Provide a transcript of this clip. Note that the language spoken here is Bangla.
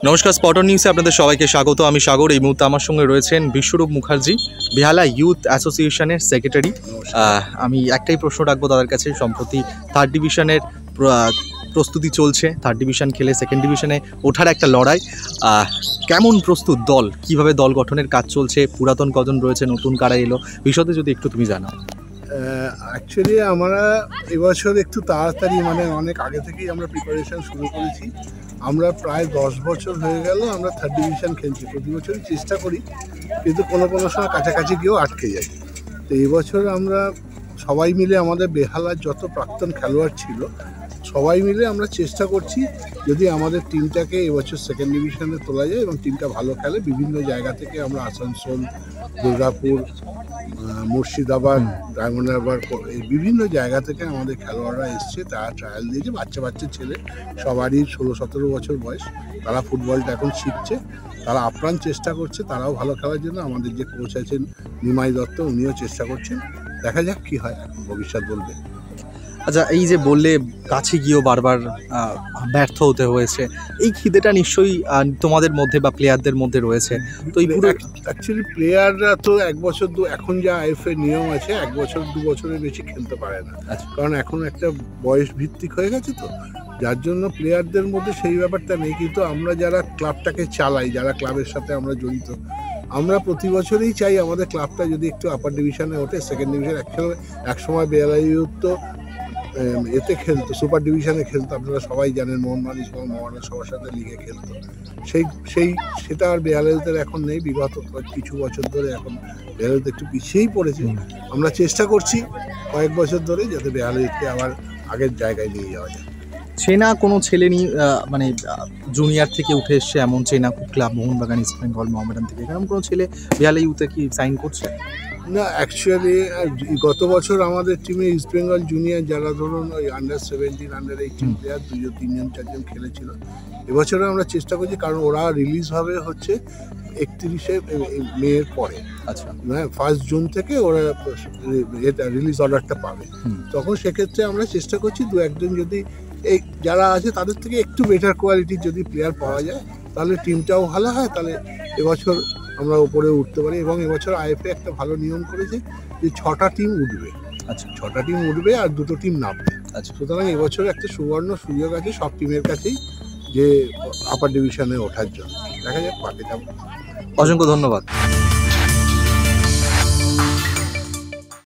নমস্কার, স্পটন নিউজে আপনাদের সবাইকে স্বাগত। আমি সাগর। এই মুহূর্তে আমার সঙ্গে রয়েছেন বিশ্বরূপ মুখার্জি, বেহালা ইউথ অ্যাসোসিয়েশনের সেক্রেটারি। আমি একটাই প্রশ্ন রাখবো তাদের কাছে। সম্প্রতি থার্ড ডিভিশনের প্রস্তুতি চলছে, থার্ড ডিভিশন খেলে সেকেন্ড ডিভিশনে ওঠার একটা লড়াই। কেমন প্রস্তুত দল, কিভাবে দল গঠনের কাজ চলছে, পুরাতন কজন রয়েছে, নতুন কারা এলো, বিশদে যদি একটু তুমি জানাও। অ্যাকচুয়ালি আমরা এবছর একটু তাড়াতাড়ি অনেক আগে থেকেই আমরা প্রিপারেশন শুরু করেছি। আমরা প্রায় 10 বছর হয়ে গেল আমরা থার্ড ডিভিশন খেলছি। প্রতি বছরই চেষ্টা করি, কিন্তু কোনো সময় কাছাকাছি গিয়েও আটকে যাই। তো এবছর আমরা সবাই মিলে, আমাদের বেহালার যত প্রাক্তন খেলোয়াড় ছিল সবাই মিলে আমরা চেষ্টা করছি যদি আমাদের টিমটাকে এবছর সেকেন্ড ডিভিশনে তোলা যায় এবং টিমটা ভালো খেলে। বিভিন্ন জায়গা থেকে আমরা আসানসোল, দুর্গাপুর, মুর্শিদাবাদ, ডায়মন্ড হারবার, এই বিভিন্ন জায়গা থেকে আমাদের খেলোয়াড়রা এসছে। তারা ট্রায়াল দিয়েছে। বাচ্চা ছেলে, সবারই 16-17 বছর বয়স। তারা ফুটবলটা এখন শিখছে, তারা আপ্রাণ চেষ্টা করছে তারাও ভালো খেলার জন্য। আমাদের যে কোচ আছেন নিমাই দত্ত, উনিও চেষ্টা করছেন। দেখা যাক কি হয়, এখন ভবিষ্যৎ বলবে। আচ্ছা, এই যে বললে কাছে গিয়েও বারবার ব্যর্থ হতে হয়েছে, এই খিদেটা নিশ্চয়ই তোমাদের মধ্যে বা প্লেয়ারদের মধ্যে রয়েছে। তো এই পুরো অ্যাকচুয়ালি প্লেয়াররা তো 1 বছর এখন যা আইএফএ নিয়ম আছে 1 বছর 2 বছরের বেশি খেলতে পারে না, কারণ এখন একটা বয়স ভিত্তিক হয়ে গেছে। তো যার জন্য প্লেয়ারদের মধ্যে সেই ব্যাপারটা নেই। কিন্তু আমরা যারা ক্লাবটাকে চালাই, যারা ক্লাবের সাথে আমরা জড়িত, আমরা প্রতি বছরই চাই আমাদের ক্লাবটা যদি একটু আপার ডিভিশনে ওঠে, সেকেন্ড ডিভিশন। এক সময় বেহালা ইউথ তো এতে খেলতো, সুপার ডিভিশনে খেলতো। আপনারা সবাই জানেন, মোহনবাগান সবার সাথে লিগে খেলতো। সেটা আর বেহালা ইউথের এখন নেই। বিগত কিছু বছর ধরে এখন বেহালা ইউথ একটু পিছিয়েই পড়েছে। আমরা চেষ্টা করছি কয়েক বছর ধরে যাতে বেহালা ইউথকে আবার আগের জায়গায় নিয়ে যাওয়া যায়। চেনা কোনো ছেলে মানে জুনিয়র থেকে উঠে এসছে এমন চেনা খুব ক্লাব, মোহনবাগান, ইস্ট বেঙ্গল, মোহামেডান থেকে, এরকম কোনো ছেলে বেহালা ইউথে কি সাইন করছে? না, অ্যাকচুয়ালি গত বছর আমাদের টিমে ইস্ট বেঙ্গল জুনিয়র যারা ধরুন ওই আন্ডার-17, আন্ডার-18 প্লেয়ার 2জন 3জন 4জন খেলেছিল। এবছরে আমরা চেষ্টা করছি, কারণ ওরা রিলিজ হবে হচ্ছে 31শে মের পরে। আচ্ছা, 1 জুন থেকে ওরা রিলিজ অর্ডারটা পাবে। তখন সেক্ষেত্রে আমরা চেষ্টা করছি 2-1জন যদি এই যারা আছে তাদের থেকে একটু বেটার কোয়ালিটির যদি প্লেয়ার পাওয়া যায়, তাহলে টিমটাও ভালো হয়। তাহলে এবছর আমরা উপরে উঠতে পারি। এবং এবছর আইএফএ একটা ভালো নিয়ম করেছে যে 6টা টিম উঠবে। আচ্ছা, 6টা টিম উঠবে আর 2টো টিম নামবে। আচ্ছা, সুতরাং এবছর একটা সুবর্ণ সুযোগ আছে সব টিমের কাছেই যে আপার ডিভিশনে ওঠার জন্য। দেখা যাক, বাকিটা। অসংখ্য ধন্যবাদ।